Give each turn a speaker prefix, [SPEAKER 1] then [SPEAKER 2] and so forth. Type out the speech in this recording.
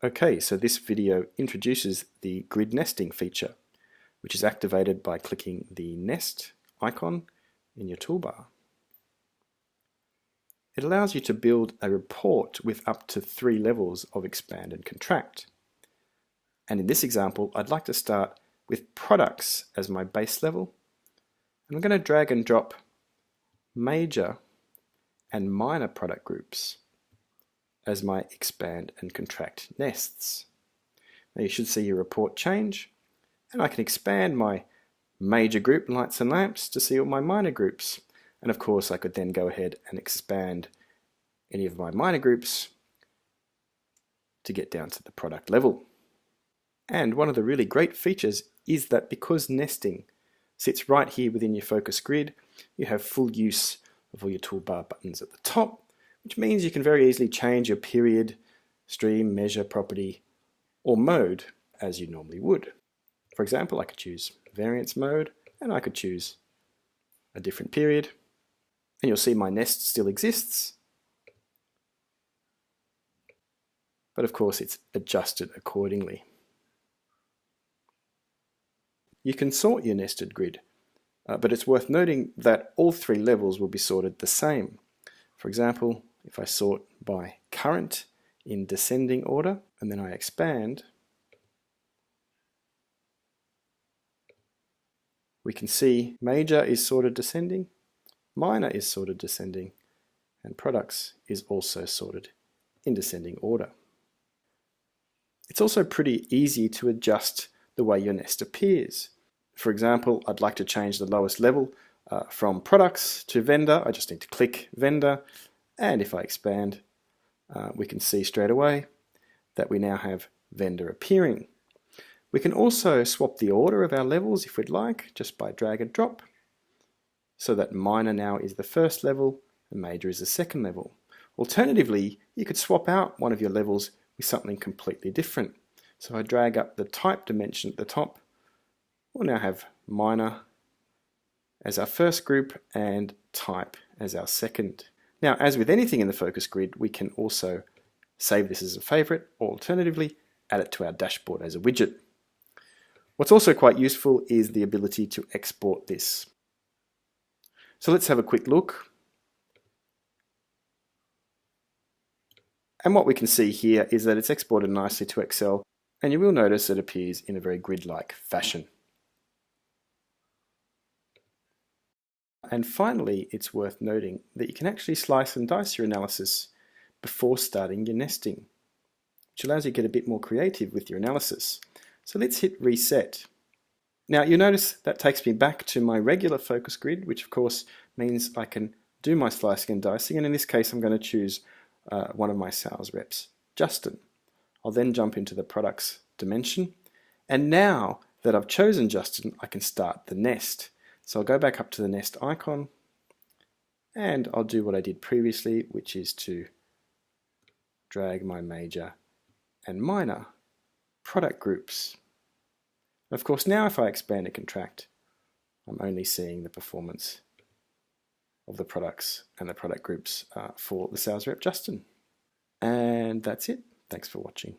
[SPEAKER 1] Okay, so this video introduces the grid nesting feature, which is activated by clicking the nest icon in your toolbar. It allows you to build a report with up to 3 levels of expand and contract. And in this example, I'd like to start with products as my base level. And I'm going to drag and drop major and minor product groups as my expand and contract nests. Now you should see your report change, and I can expand my major group lights and lamps to see all my minor groups. And of course I could then go ahead and expand any of my minor groups to get down to the product level. And one of the really great features is that because nesting sits right here within your focus grid, you have full use of all your toolbar buttons at the top, which means you can very easily change your period, stream, measure, property, or mode as you normally would. For example, I could choose variance mode, and I could choose a different period, and you'll see my nest still exists, but of course it's adjusted accordingly. You can sort your nested grid, but it's worth noting that all 3 levels will be sorted the same. For example, if I sort by current in descending order, and then I expand, we can see major is sorted descending, minor is sorted descending, and products is also sorted in descending order. It's also pretty easy to adjust the way your nest appears. For example, I'd like to change the lowest level from products to vendor. I just need to click vendor, and if I expand, we can see straight away that we now have vendor appearing. We can also swap the order of our levels if we'd like, just by drag and drop, so that minor now is the first level and major is the second level. Alternatively, you could swap out one of your levels with something completely different. So I drag up the type dimension at the top. We'll now have minor as our first group and type as our second. Now, as with anything in the focus grid, we can also save this as a favorite, or alternatively, add it to our dashboard as a widget. What's also quite useful is the ability to export this. So let's have a quick look. And what we can see here is that it's exported nicely to Excel, and you will notice it appears in a very grid-like fashion. And finally, it's worth noting that you can actually slice and dice your analysis before starting your nesting, which allows you to get a bit more creative with your analysis. So let's hit reset. Now you'll notice that takes me back to my regular focus grid, which of course means I can do my slicing and dicing, and in this case I'm going to choose one of my sales reps, Justin. I'll then jump into the products dimension, and now that I've chosen Justin, I can start the nest. So I'll go back up to the nest icon, and I'll do what I did previously, which is to drag my major and minor product groups. Of course, now if I expand and contract, I'm only seeing the performance of the products and the product groups for the sales rep Justin. And that's it. Thanks for watching.